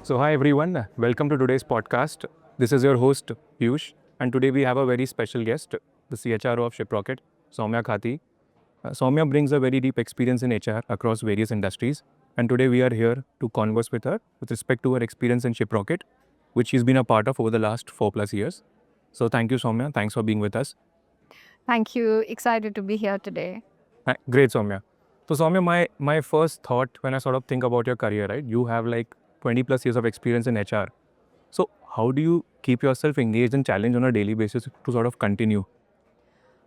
So, hi everyone, welcome to today's podcast. This is your host Piyush, and today we have a very special guest, the CHRO of Shiprocket, Soumya Khati. Soumya brings a very deep experience in HR across various industries, and today we are here to converse with her with respect to her experience in Shiprocket, which she's been a part of over the last 4+ years. So, thank you, Soumya. Thanks for being with us. Thank you. Excited to be here today. Great, Soumya. So, Soumya, my first thought when I sort of think about your career, right? You have like 20+ years of experience in HR. So, how do you keep yourself engaged and challenged on a daily basis to sort of continue?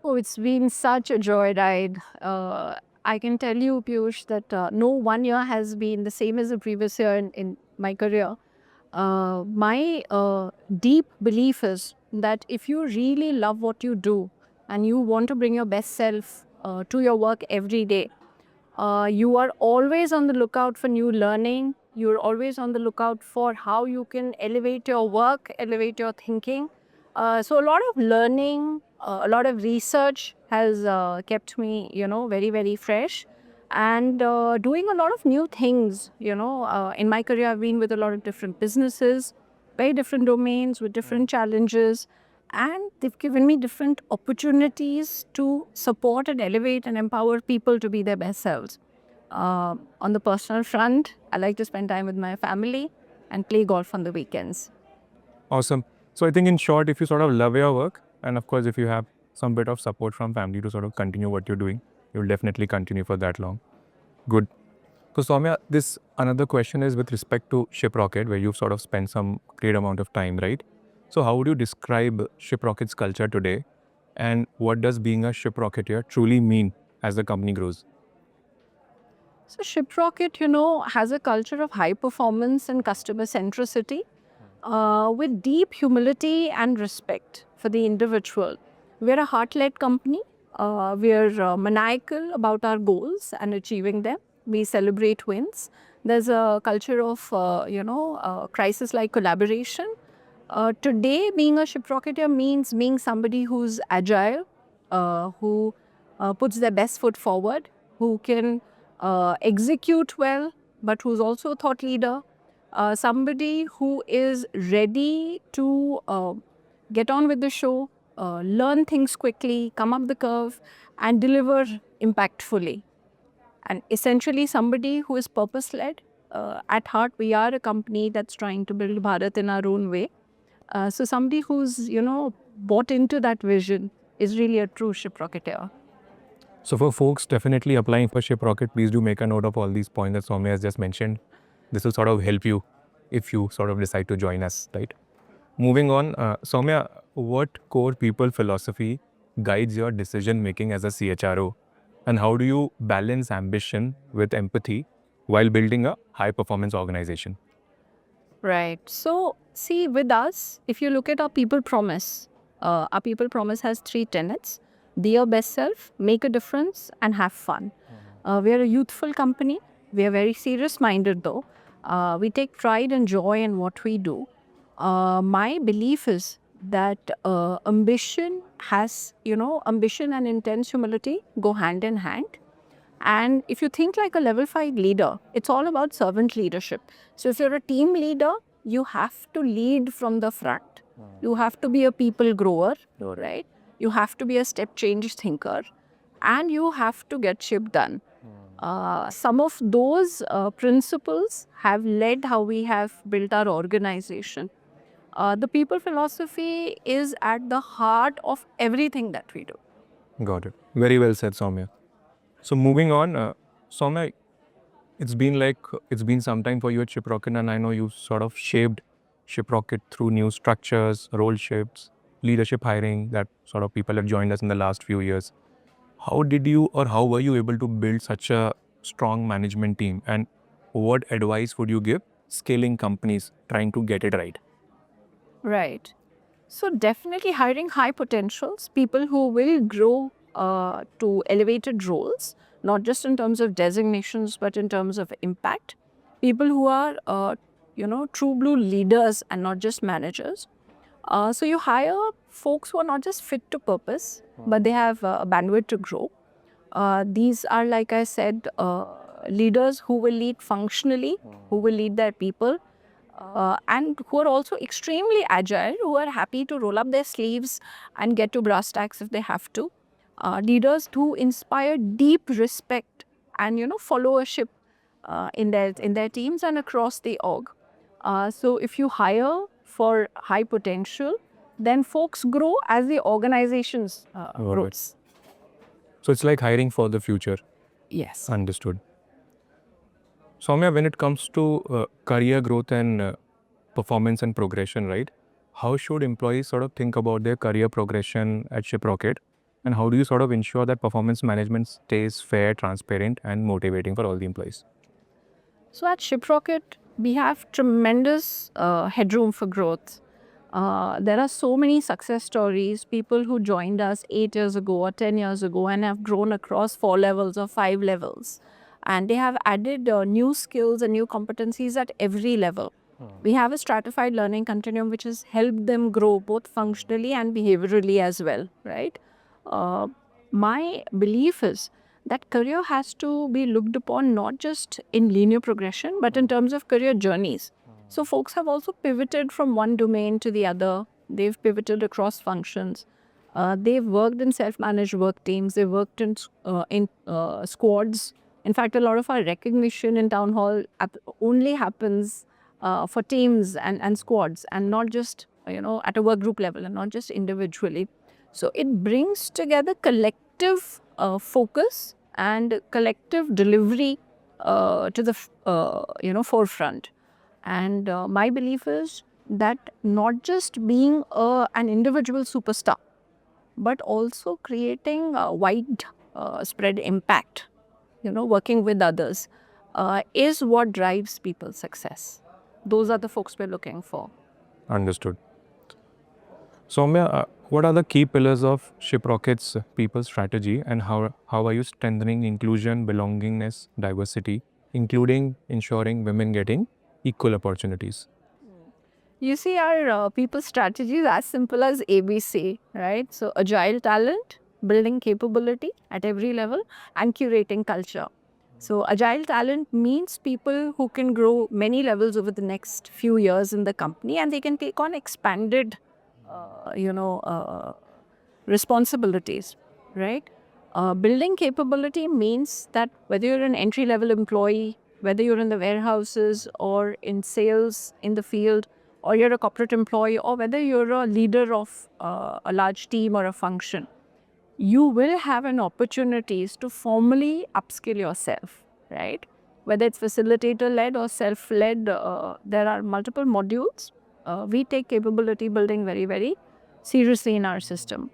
Oh, it's been such a joyride. I can tell you, Piyush, that no 1 year has been the same as the previous year in my career. My deep belief is that if you really love what you do and you want to bring your best self to your work every day, you are always on the lookout for new learning. You're always on the lookout for how you can elevate your work, elevate your thinking. So a lot of learning, a lot of research has kept me, very, very fresh. And doing a lot of new things, in my career, I've been with a lot of different businesses, very different domains with different challenges. And they've given me different opportunities to support and elevate and empower people to be their best selves. On the personal front, I like to spend time with my family and play golf on the weekends. Awesome. So, I think in short, if you sort of love your work, and of course, if you have some bit of support from family to sort of continue what you're doing, you'll definitely continue for that long. Good. So, Soumya, this another question is with respect to Shiprocket, where you've sort of spent some great amount of time, right? So, how would you describe Shiprocket's culture today, and what does being a Shiprocketeer truly mean as the company grows? So Shiprocket, has a culture of high performance and customer centricity with deep humility and respect for the individual. We're a heart-led company. We're maniacal about our goals and achieving them. We celebrate wins. There's a culture of, crisis-like collaboration. Today, being a Shiprocketeer means being somebody who's agile, who puts their best foot forward, who can execute well, but who's also a thought leader, somebody who is ready to get on with the show, learn things quickly, come up the curve, and deliver impactfully. And essentially, somebody who is purpose-led. At heart, we are a company that's trying to build Bharat in our own way. So somebody who's, bought into that vision is really a true Shiprocketeer. So, for folks definitely applying for Shiprocket, please do make a note of all these points that Soumya has just mentioned. This will sort of help you if you sort of decide to join us, right? Moving on, Soumya, what core people philosophy guides your decision making as a CHRO, and how do you balance ambition with empathy while building a high performance organization? Right. So, see, with us, if you look at our people promise has 3 tenets: be your best self, make a difference, and have fun. We are a youthful company. We are very serious minded, though. We take pride and joy in what we do. My belief is that ambition and intense humility go hand in hand. And if you think like a level 5 leader, it's all about servant leadership. So if you're a team leader, you have to lead from the front. You have to be a people grower, right? You have to be a step change thinker, and you have to get shit done. Some of those principles have led how we have built our organization. The people philosophy is at the heart of everything that we do. Got it. Very well said, Soumya. So, moving on, Soumya, it's been some time for you at Shiprocket, and I know you sort of shaped Shiprocket through new structures, role shifts, leadership hiring that sort of people have joined us in the last few years. How were you able to build such a strong management team, and what advice would you give scaling companies trying to get it right? Right. So definitely hiring high potentials, people who will grow to elevated roles, not just in terms of designations, but in terms of impact. People who are, true blue leaders and not just managers. So you hire folks who are not just fit to purpose, but they have a bandwidth to grow. These are, like I said, leaders who will lead functionally, who will lead their people, and who are also extremely agile, who are happy to roll up their sleeves and get to brass tacks if they have to. Leaders who inspire deep respect and followership in their teams and across the org. So if you hire for high potential, then folks grow as the organizations Got it. grows. So it's like hiring for the future. Yes. Understood. Soumya, when it comes to career growth and performance and progression, right? How should employees sort of think about their career progression at Shiprocket? And how do you sort of ensure that performance management stays fair, transparent, and motivating for all the employees? So at Shiprocket, we have tremendous headroom for growth. There are so many success stories, people who joined us 8 years ago or 10 years ago and have grown across 4 levels or 5 levels. And they have added new skills and new competencies at every level. We have a stratified learning continuum which has helped them grow both functionally and behaviorally as well, right? My belief is that career has to be looked upon not just in linear progression, but in terms of career journeys. So folks have also pivoted from one domain to the other. They've pivoted across functions. They've worked in self-managed work teams. They've worked in squads. In fact, a lot of our recognition in town hall only happens for teams and squads, and not just at a work group level, and not just individually. So it brings together collective focus and collective delivery to the forefront. And my belief is that not just being an individual superstar, but also creating a wide spread impact, working with others, is what drives people's success. Those are the folks we're looking for. Understood. Soumya, what are the key pillars of Shiprocket's people strategy, and how are you strengthening inclusion, belongingness, diversity, including ensuring women getting equal opportunities? You see, our people strategy is as simple as ABC, right? So agile talent, building capability at every level, and curating culture. So agile talent means people who can grow many levels over the next few years in the company, and they can take on expanded, responsibilities, right? Building capability means that whether you're an entry-level employee, whether you're in the warehouses or in sales in the field, or you're a corporate employee, or whether you're a leader of a large team or a function, you will have an opportunities to formally upskill yourself, right? Whether it's facilitator-led or self-led, there are multiple modules. We take capability building very, very seriously in our system.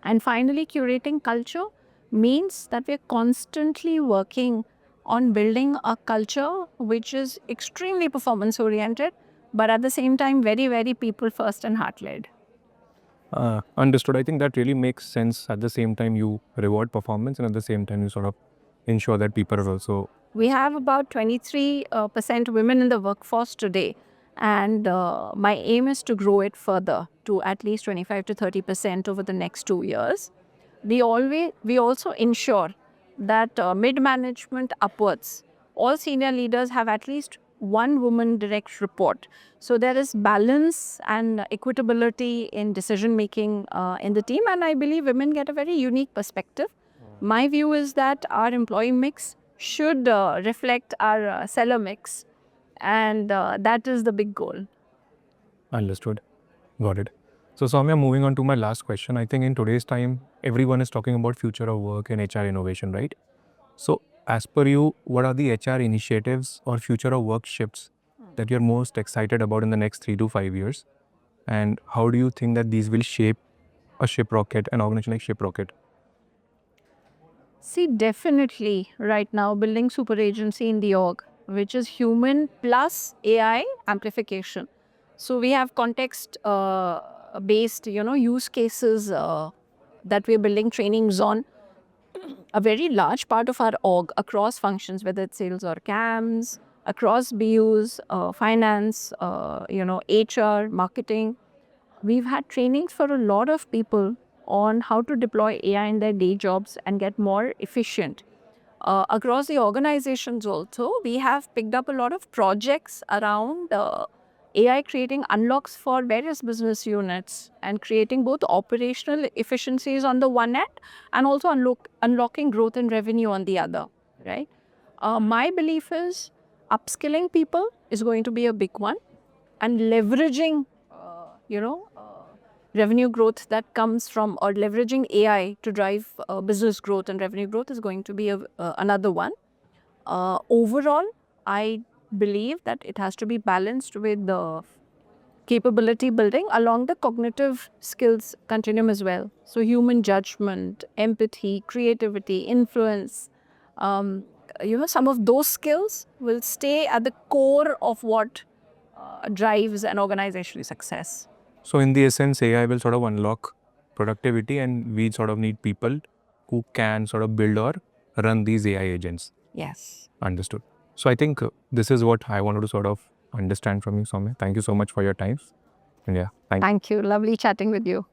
And finally, curating culture means that we're constantly working on building a culture which is extremely performance oriented, but at the same time, very, very people first and heart led. Understood. I think that really makes sense. At the same time, you reward performance, and at the same time, you sort of ensure that people are also. We have about 23% women in the workforce today. And my aim is to grow it further to at least 25 to 30% over the next 2 years. We also ensure that mid-management upwards, all senior leaders have at least one woman direct report. So there is balance and equitability in decision making in the team, and I believe women get a very unique perspective. My view is that our employee mix should reflect our seller mix, and that is the big goal. Understood. Got it. So, Soumya, moving on to my last question. I think in today's time, everyone is talking about future of work and HR innovation, right? So, as per you, what are the HR initiatives or future of work shifts that you're most excited about in the next 3 to 5 years? And how do you think that these will shape a Shiprocket, an organization like Shiprocket? See, definitely right now building super agency in the org, which is human plus AI amplification. So we have context based, use cases that we're building trainings on. A very large part of our org across functions, whether it's sales or CAMs, across BUs, finance, HR, marketing. We've had trainings for a lot of people on how to deploy AI in their day jobs and get more efficient. Across the organizations also, we have picked up a lot of projects around AI creating unlocks for various business units and creating both operational efficiencies on the one end and also unlocking growth and revenue on the other, right? My belief is upskilling people is going to be a big one, and leveraging, revenue growth that comes from, or leveraging AI to drive business growth and revenue growth is going to be another one. Overall, I believe that it has to be balanced with the capability building along the cognitive skills continuum as well. So human judgment, empathy, creativity, influence, some of those skills will stay at the core of what drives an organizational success. So in the essence, AI will sort of unlock productivity, and we sort of need people who can sort of build or run these AI agents. Yes. Understood. So I think this is what I wanted to sort of understand from you, Soumya. Thank you so much for your time. And yeah, thank you. Thank you. Lovely chatting with you.